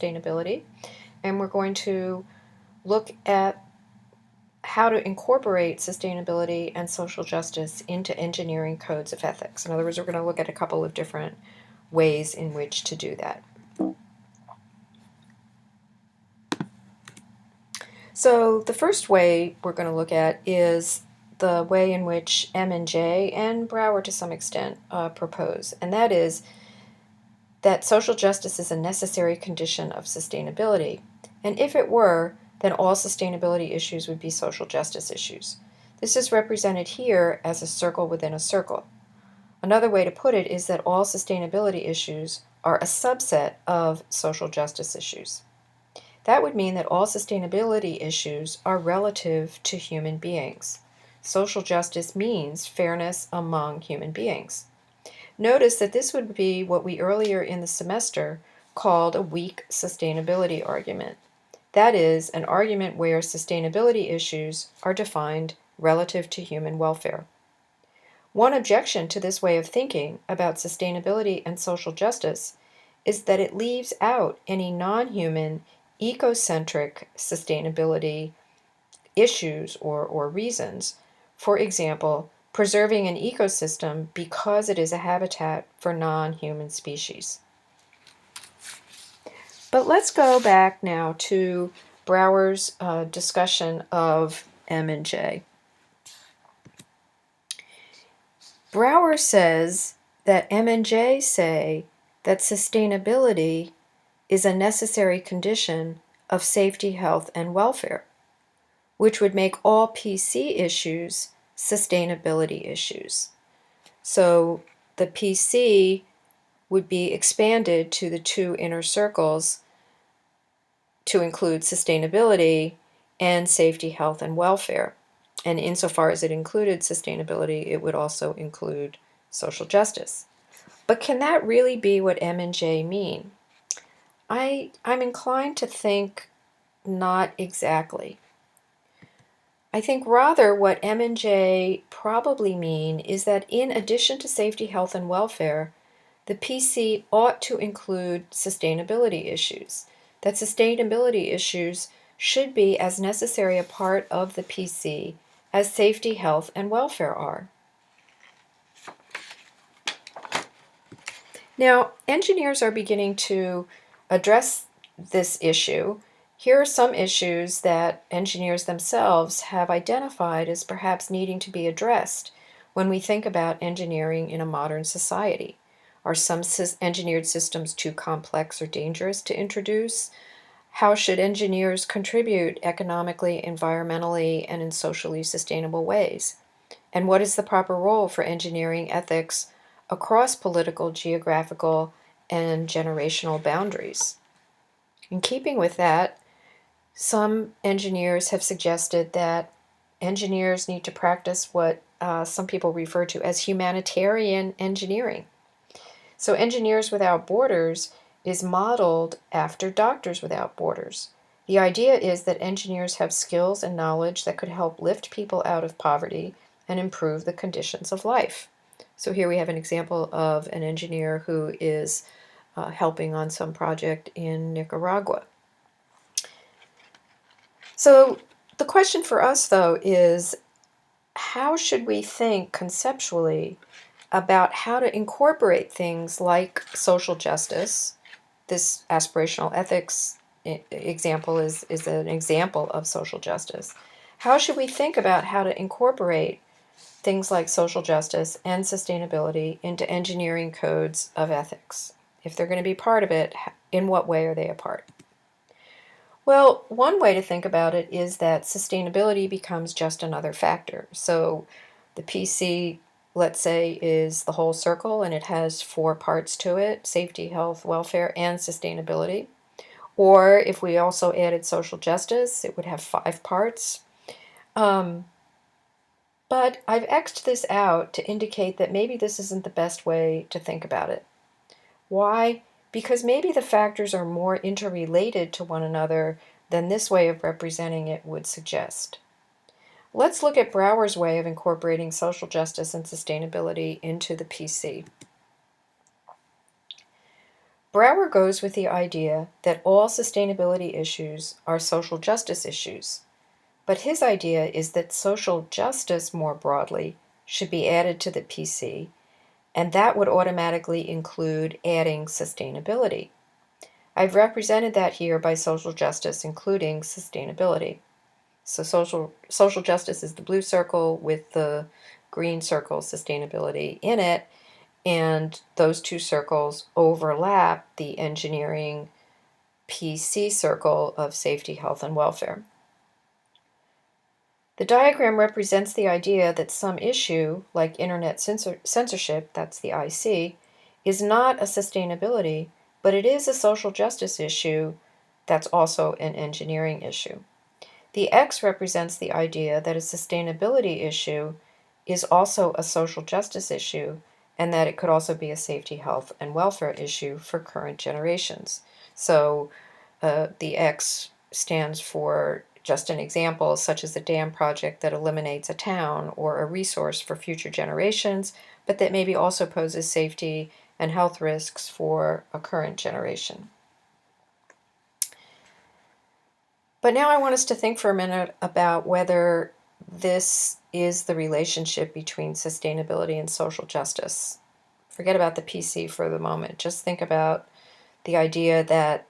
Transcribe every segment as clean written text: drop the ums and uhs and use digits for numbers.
sustainability, and we're going to look at how to incorporate sustainability and social justice into engineering codes of ethics. In other words, we're going to look at a couple of different ways in which to do that. So the first way we're going to look at is the way in which M&J and Brauer to some extent propose, and that is that social justice is a necessary condition of sustainability. And if it were, then all sustainability issues would be social justice issues. This is represented here as a circle within a circle. Another way to put it is that all sustainability issues are a subset of social justice issues. That would mean that all sustainability issues are relative to human beings. Social justice means fairness among human beings. Notice that this would be what we earlier in the semester called a weak sustainability argument. That is, an argument where sustainability issues are defined relative to human welfare. One objection to this way of thinking about sustainability and social justice is that it leaves out any non-human, ecocentric sustainability issues or reasons. For example, preserving an ecosystem because it is a habitat for non-human species. But let's go back now to Brauer's discussion of M&J. Brauer says that M&J say that sustainability is a necessary condition of safety, health, and welfare, which would make all PC issues sustainability issues. So the PC would be expanded to the two inner circles to include sustainability and safety, health, and welfare. And insofar as it included sustainability, it would also include social justice. But can that really be what M&J mean? I'm inclined to think not exactly. I think rather what M&J probably mean is that in addition to safety, health, and welfare, the PC ought to include sustainability issues, that sustainability issues should be as necessary a part of the PC as safety, health, and welfare are. Now, engineers are beginning to address this issue. Here are some issues that engineers themselves have identified as perhaps needing to be addressed when we think about engineering in a modern society. Are some engineered systems too complex or dangerous to introduce? How should engineers contribute economically, environmentally, and in socially sustainable ways? And what is the proper role for engineering ethics across political, geographical, and generational boundaries? In keeping with that, some engineers have suggested that engineers need to practice what some people refer to as humanitarian engineering. So Engineers Without Borders is modeled after Doctors Without Borders. The idea is that engineers have skills and knowledge that could help lift people out of poverty and improve the conditions of life. So here we have an example of an engineer who is helping on some project in Nicaragua. So the question for us, though, is how should we think conceptually about how to incorporate things like social justice? This aspirational ethics example is an example of social justice. How should we think about how to incorporate things like social justice and sustainability into engineering codes of ethics? If they're going to be part of it, in what way are they a part? Well, one way to think about it is that sustainability becomes just another factor. So the PC, let's say, is the whole circle and it has 4 parts to it: safety, health, welfare, and sustainability. Or if we also added social justice, it would have 5 parts. But I've X'd this out to indicate that maybe this isn't the best way to think about it. Why? Because maybe the factors are more interrelated to one another than this way of representing it would suggest. Let's look at Brauer's way of incorporating social justice and sustainability into the PC. Brauer goes with the idea that all sustainability issues are social justice issues, but his idea is that social justice more broadly should be added to the PC, and that would automatically include adding sustainability. I've represented that here by social justice, including sustainability. So social justice is the blue circle with the green circle, sustainability, in it, and those two circles overlap the engineering PC circle of safety, health, and welfare. The diagram represents the idea that some issue, like internet censorship, that's the IC, is not a sustainability, but it is a social justice issue that's also an engineering issue. The X represents the idea that a sustainability issue is also a social justice issue, and that it could also be a safety, health, and welfare issue for current generations. So the X stands for just an example, such as a dam project that eliminates a town or a resource for future generations, but that maybe also poses safety and health risks for a current generation. But now I want us to think for a minute about whether this is the relationship between sustainability and social justice. Forget about the PC for the moment. Just think about the idea that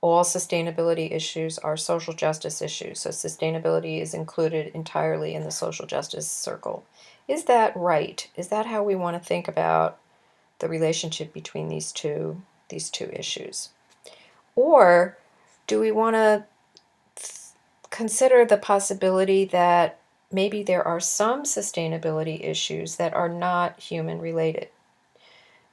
all sustainability issues are social justice issues. So sustainability is included entirely in the social justice circle. Is that right? Is that how we want to think about the relationship between these two issues? Or do we want to consider the possibility that maybe there are some sustainability issues that are not human related?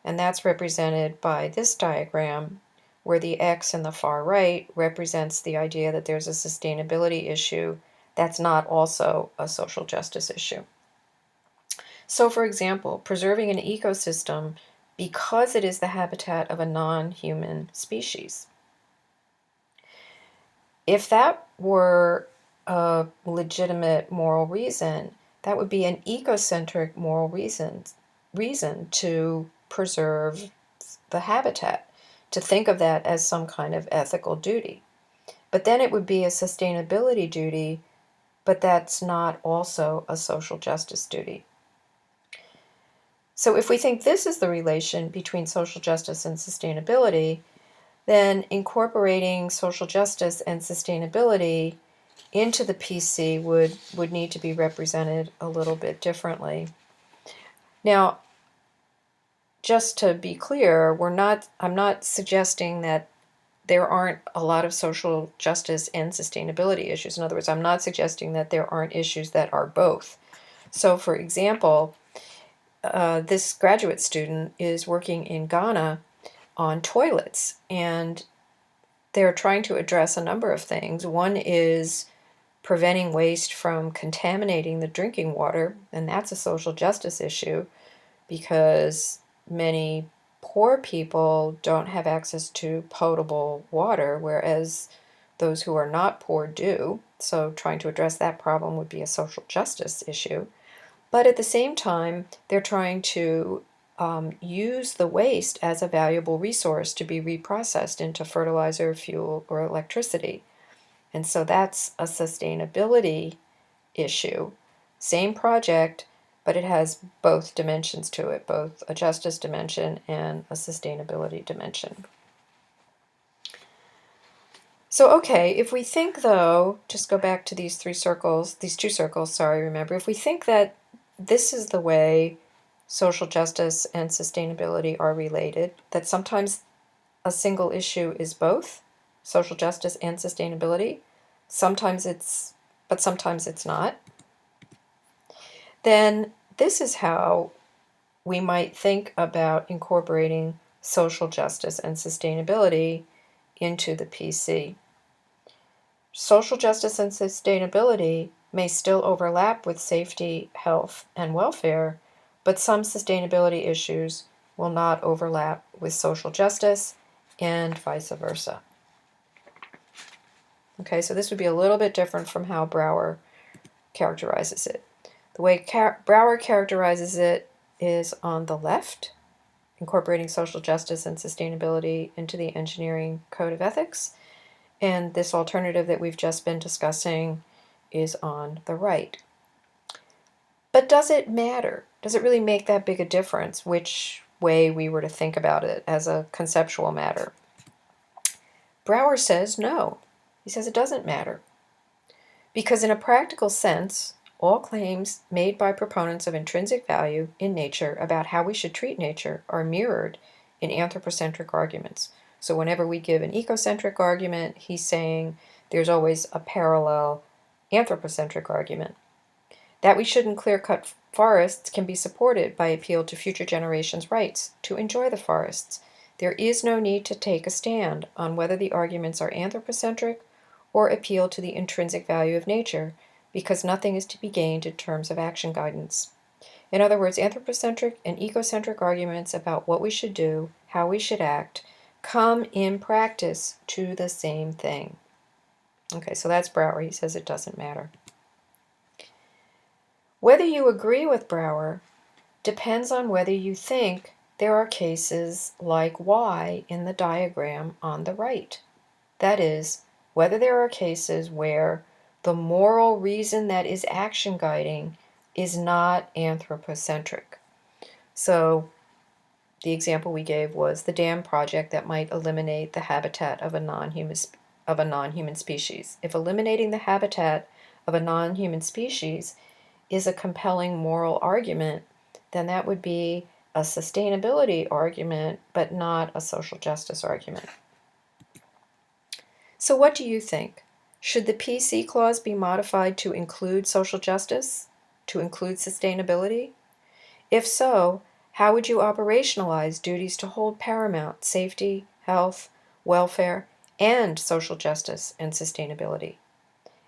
And that's represented by this diagram, where the X in the far right represents the idea that there's a sustainability issue that's not also a social justice issue. So for example, preserving an ecosystem because it is the habitat of a non-human species. If that were a legitimate moral reason, that would be an ecocentric moral reason to preserve the habitat, to think of that as some kind of ethical duty. But then it would be a sustainability duty, but that's not also a social justice duty. So if we think this is the relation between social justice and sustainability, then incorporating social justice and sustainability into the PC would need to be represented a little bit differently. Now, just to be clear, I'm not suggesting that there aren't a lot of social justice and sustainability issues. In other words, I'm not suggesting that there aren't issues that are both. So, for example, this graduate student is working in Ghana on toilets, and they're trying to address a number of things. One is preventing waste from contaminating the drinking water, and that's a social justice issue because many poor people don't have access to potable water, whereas those who are not poor do. So trying to address that problem would be a social justice issue. But at the same time, they're trying to use the waste as a valuable resource to be reprocessed into fertilizer, fuel, or electricity. And so that's a sustainability issue. Same project, but it has both dimensions to it, both a justice dimension and a sustainability dimension. So, okay, if we think though, just go back to these two circles, remember, if we think that this is the way social justice and sustainability are related, that sometimes a single issue is both social justice and sustainability, sometimes it's not, then this is how we might think about incorporating social justice and sustainability into the PC. Social justice and sustainability may still overlap with safety, health, and welfare, but some sustainability issues will not overlap with social justice and vice versa. Okay, so this would be a little bit different from how Brauer characterizes it. The way Brauer characterizes it is on the left, incorporating social justice and sustainability into the engineering code of ethics. And this alternative that we've just been discussing is on the right. But does it matter? Does it really make that big a difference which way we were to think about it as a conceptual matter? Brauer says no. He says it doesn't matter. Because in a practical sense, all claims made by proponents of intrinsic value in nature about how we should treat nature are mirrored in anthropocentric arguments. So whenever we give an ecocentric argument, he's saying there's always a parallel anthropocentric argument. That we shouldn't clear-cut forests can be supported by appeal to future generations' rights to enjoy the forests. There is no need to take a stand on whether the arguments are anthropocentric or appeal to the intrinsic value of nature, because nothing is to be gained in terms of action guidance. In other words, anthropocentric and ecocentric arguments about what we should do, how we should act, come in practice to the same thing. Okay, so that's Brauer. He says it doesn't matter. Whether you agree with Brauer depends on whether you think there are cases like Y in the diagram on the right. That is, whether there are cases where the moral reason that is action guiding is not anthropocentric. So the example we gave was the dam project that might eliminate the habitat of a non-human species. If eliminating the habitat of a non-human species is a compelling moral argument, then that would be a sustainability argument, but not a social justice argument. So what do you think? Should the PC clause be modified to include social justice? To include sustainability? If so, how would you operationalize duties to hold paramount safety, health, welfare, and social justice and sustainability?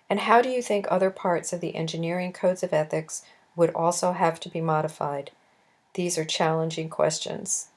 And how do you think other parts of the engineering codes of ethics would also have to be modified? These are challenging questions.